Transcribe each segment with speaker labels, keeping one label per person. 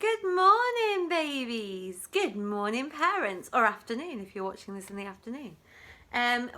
Speaker 1: Good morning, babies. Good morning, parents, or afternoon if you're watching this in the afternoon.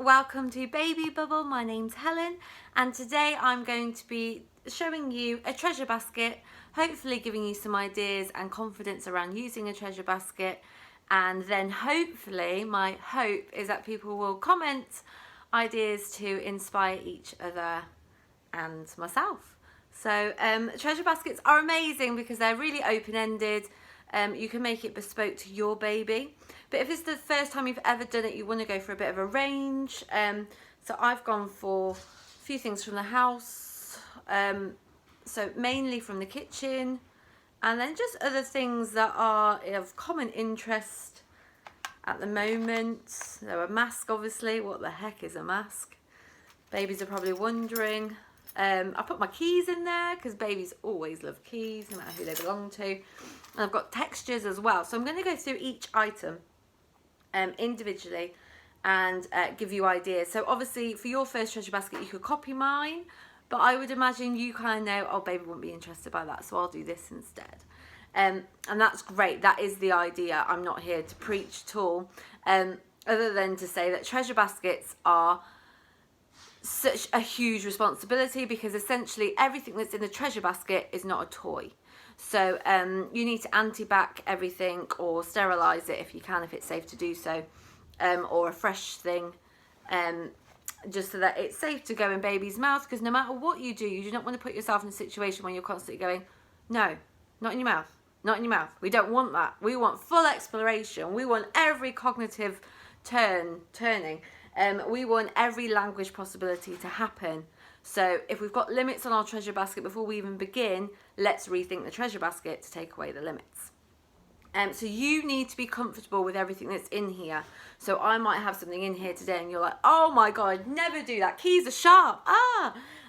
Speaker 1: Welcome to Baby Bubble. My name's Helen, and today I'm going to be showing you a treasure basket, hopefully giving you some ideas and confidence around using a treasure basket. And then hopefully, my hope is that people will comment ideas to inspire each other and myself. So treasure baskets are amazing because they're really open-ended. You can make it bespoke to your baby. But if it's the first time you've ever done it, you want to go for a bit of a range. So I've gone for a few things from the house. So mainly from the kitchen. And then just other things that are of common interest at the moment. So a mask, obviously. What the heck is a mask? Babies are probably wondering. I put my keys in there because babies always love keys, no matter who they belong to. And I've got textures as well. So I'm going to go through each item individually and give you ideas. So obviously for your first treasure basket, you could copy mine. But I would imagine you kind of know, oh, baby wouldn't be interested by that, so I'll do this instead. And that's great. That is the idea. I'm not here to preach at all. Other than to say that treasure baskets are such a huge responsibility because essentially everything that's in the treasure basket is not a toy. So you need to anti-bac everything or sterilise it if you can, if it's safe to do so, or a fresh thing, just so that it's safe to go in baby's mouth, because no matter what you do not want to put yourself in a situation where you're constantly going, no, not in your mouth, not in your mouth. We don't want that. We want full exploration. We want every cognitive turning. We want every language possibility to happen. So if we've got limits on our treasure basket before we even begin, let's rethink the treasure basket to take away the limits. So you need to be comfortable with everything that's in here. So I might have something in here today and you're like, oh my God, never do that. Keys are sharp.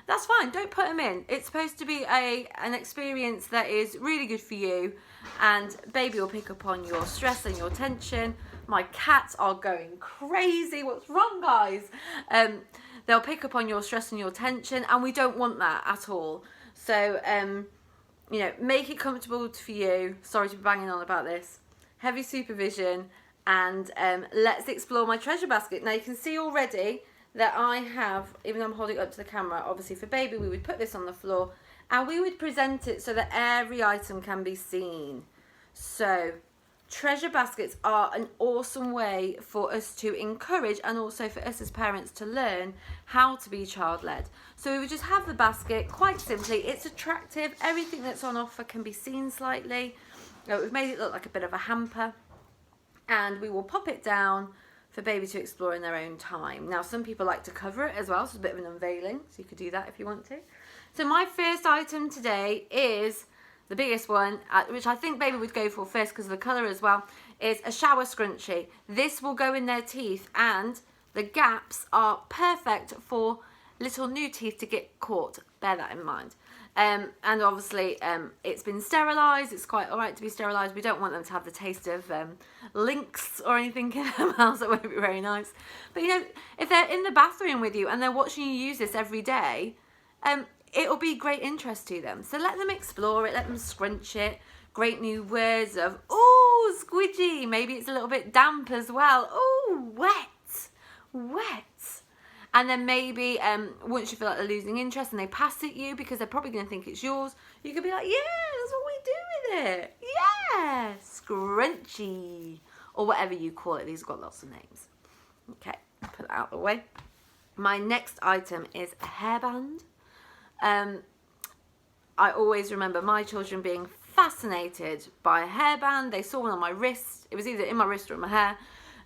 Speaker 1: That's fine. Don't put them in. It's supposed to be an experience that is really good for you, and baby will pick up on your stress and your tension. My cats are going crazy. What's wrong, guys? They'll pick up on your stress and your tension, and we don't want that at all. So, you know, make it comfortable for you. Sorry to be banging on about this. Heavy supervision, and let's explore my treasure basket. Now, you can see already that I have, even though I'm holding it up to the camera, obviously for baby, we would put this on the floor, and we would present it so that every item can be seen. So, treasure baskets are an awesome way for us to encourage, and also for us as parents to learn how to be child-led. So we would just have the basket, quite simply. It's attractive. Everything that's on offer can be seen slightly. We've made it look like a bit of a hamper, and we will pop it down for baby to explore in their own time. Now, some people like to cover it as well, so it's a bit of an unveiling, so you could do that if you want to. So my first item today is the biggest one, which I think baby would go for first because of the colour as well, is a shower scrunchie. This will go in their teeth, and the gaps are perfect for little new teeth to get caught. Bear that in mind. And obviously it's been sterilised. It's quite alright to be sterilised. We don't want them to have the taste of lynx or anything in their mouths. That won't be very nice. But you know, if they're in the bathroom with you and they're watching you use this every day, it'll be great interest to them. So let them explore it, let them scrunch it. Great new words of, ooh, squidgy. Maybe it's a little bit damp as well. Ooh, wet, wet. And then maybe once you feel like they're losing interest and they pass at you because they're probably going to think it's yours, you could be like, yeah, that's what we do with it. Yeah, scrunchy. Or whatever you call it. These have got lots of names. Okay, put that out of the way. My next item is a hairband. I always remember my children being fascinated by a hairband. They saw one on my wrist. It was either in my wrist or in my hair.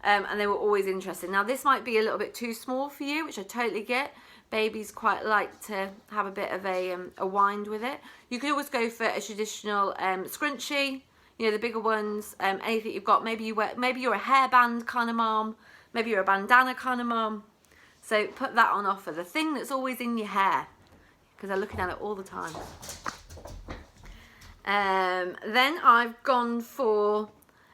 Speaker 1: And they were always interested. Now, this might be a little bit too small for you, which I totally get. Babies quite like to have a bit of a wind with it. You could always go for a traditional scrunchie, you know, the bigger ones, anything you've got. Maybe you're a hairband kind of mom. Maybe you're a bandana kind of mom. So put that on offer. The thing that's always in your hair, because they're looking at it all the time. Then I've gone for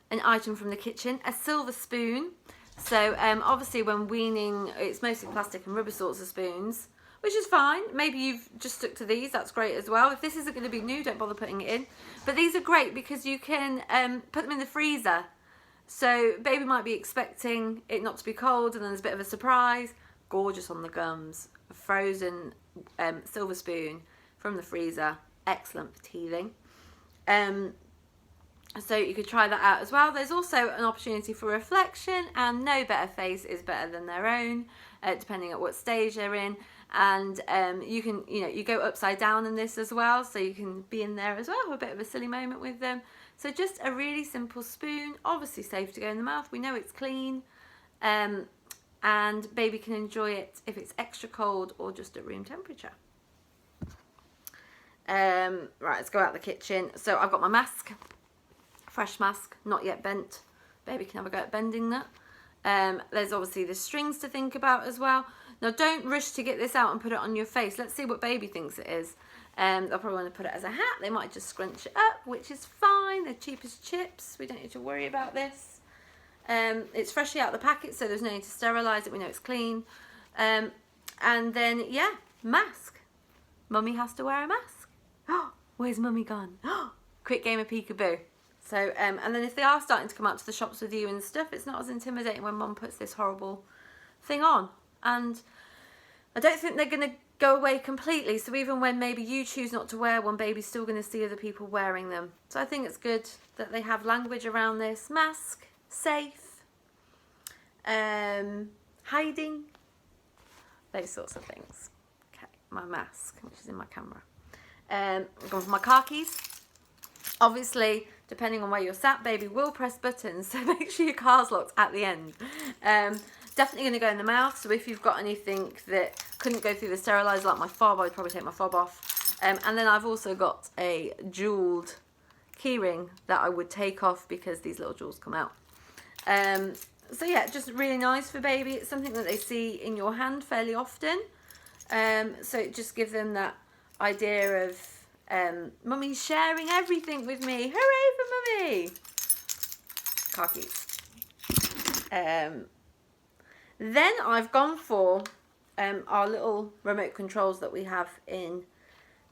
Speaker 1: an item from the kitchen, a silver spoon. So obviously when weaning, it's mostly plastic and rubber sorts of spoons. which is fine. Maybe you've just stuck to these, that's great as well. If this isn't going to be new, don't bother putting it in. But these are great because you can put them in the freezer. So baby might be expecting it not to be cold, and then there's a bit of a surprise. Gorgeous on the gums. A frozen silver spoon from the freezer, excellent for teething. So you could try that out as well. There's also an opportunity for reflection, and no better face is better than their own, depending on what stage they're in. And you can, you go upside down in this as well, so you can be in there as well, have a bit of a silly moment with them. So just a really simple spoon, obviously safe to go in the mouth. We know it's clean, and baby can enjoy it if it's extra cold or just at room temperature. Right, let's go out the kitchen. So I've got my mask, fresh mask, not yet bent. Baby can have a go at bending that. There's obviously the strings to think about as well. Now don't rush to get this out and put it on your face. Let's see what baby thinks it is. They'll probably want to put it as a hat. They might just scrunch it up, which is fine. They're cheap as chips. We don't need to worry about this. It's freshly out of the packet, so there's no need to sterilise it. We know it's clean. And then, yeah, mask. Mummy has to wear a mask. Where's Mummy gone? Quick game of peekaboo. So, and then if they are starting to come out to the shops with you and stuff, it's not as intimidating when Mum puts this horrible thing on. And I don't think they're going to go away completely. So even when maybe you choose not to wear one, baby's still going to see other people wearing them. So I think it's good that they have language around this. Mask, safe, hiding, those sorts of things. Okay, my mask, which is in my camera. I'm going for my car keys. Obviously, depending on where you're sat, baby will press buttons, so make sure your car's locked at the end. Definitely going to go in the mouth, so if you've got anything that couldn't go through the sterilizer, like my fob, I would probably take my fob off. And then I've also got a jewelled keyring that I would take off because these little jewels come out. So yeah, just really nice for baby. It's something that they see in your hand fairly often. So it just gives them that idea of Mummy's sharing everything with me. Hooray for Mummy! Car keys. Then I've gone for our little remote controls that we have in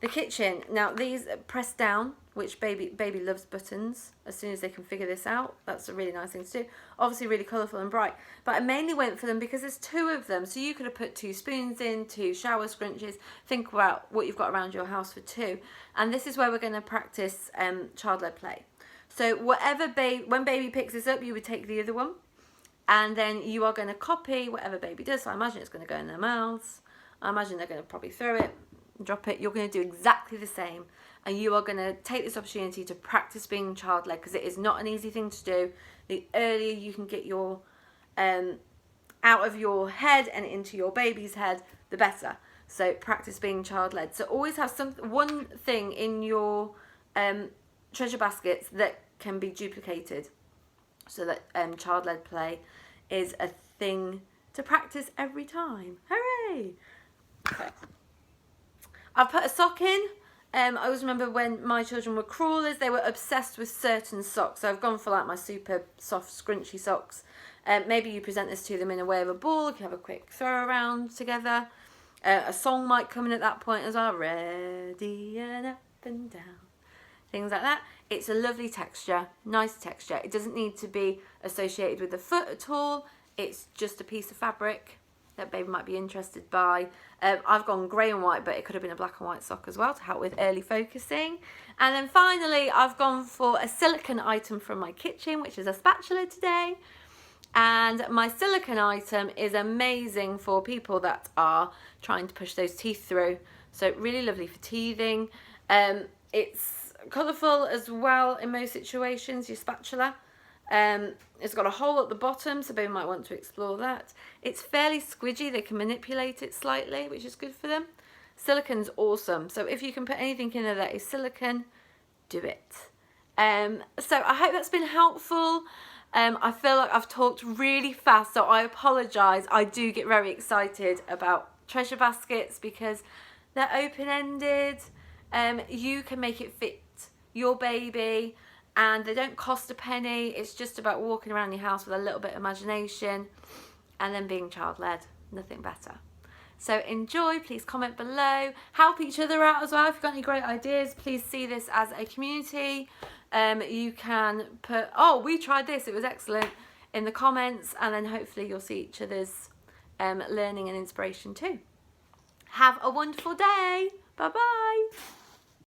Speaker 1: the kitchen. Now these press down, which baby loves buttons as soon as they can figure this out. That's a really nice thing to do. Obviously really colourful and bright. But I mainly went for them because there's two of them. So you could have put 2 spoons in, 2 shower scrunches. Think about what you've got around your house for 2. And this is where we're going to practice child-led play. So whatever when baby picks this up, you would take the other one. And then you are going to copy whatever baby does. So I imagine it's going to go in their mouths. I imagine they're going to probably throw it, drop it. You're going to do exactly the same. And you are going to take this opportunity to practice being child-led, because it is not an easy thing to do. The earlier you can get your out of your head and into your baby's head, the better. So practice being child-led. So always have one thing in your treasure baskets that can be duplicated, so that child-led play is a thing to practice every time. Hooray! Okay. I've put a sock in. I always remember when my children were crawlers, they were obsessed with certain socks. So I've gone for like my super soft, scrunchy socks. Maybe you present this to them in a way of a ball. You can have a quick throw around together. A song might come in at that point as well. Ready and up and down. Things like that. It's a lovely texture, nice texture. It doesn't need to be associated with the foot at all. It's just a piece of fabric that baby might be interested by. I've gone grey and white, but it could have been a black and white sock as well to help with early focusing. And then finally, I've gone for a silicone item from my kitchen, which is a spatula today. And my silicone item is amazing for people that are trying to push those teeth through. So really lovely for teething. It's colourful as well in most situations, your spatula. It's got a hole at the bottom, so baby might want to explore that. It's fairly squidgy, they can manipulate it slightly, which is good for them. Silicone's awesome, so if you can put anything in there that is silicone, do it. So I hope that's been helpful. I feel like I've talked really fast, so I apologise. I do get very excited about treasure baskets because they're open-ended. You can make it fit your baby, and they don't cost a penny. It's just about walking around your house with a little bit of imagination and then being child-led. Nothing better. So enjoy, please comment below, help each other out as well. If you've got any great ideas, please see this as a community. You can put, oh, we tried this, it was excellent, in the comments, and then hopefully you'll see each other's learning and inspiration too. Have a wonderful day. Bye bye.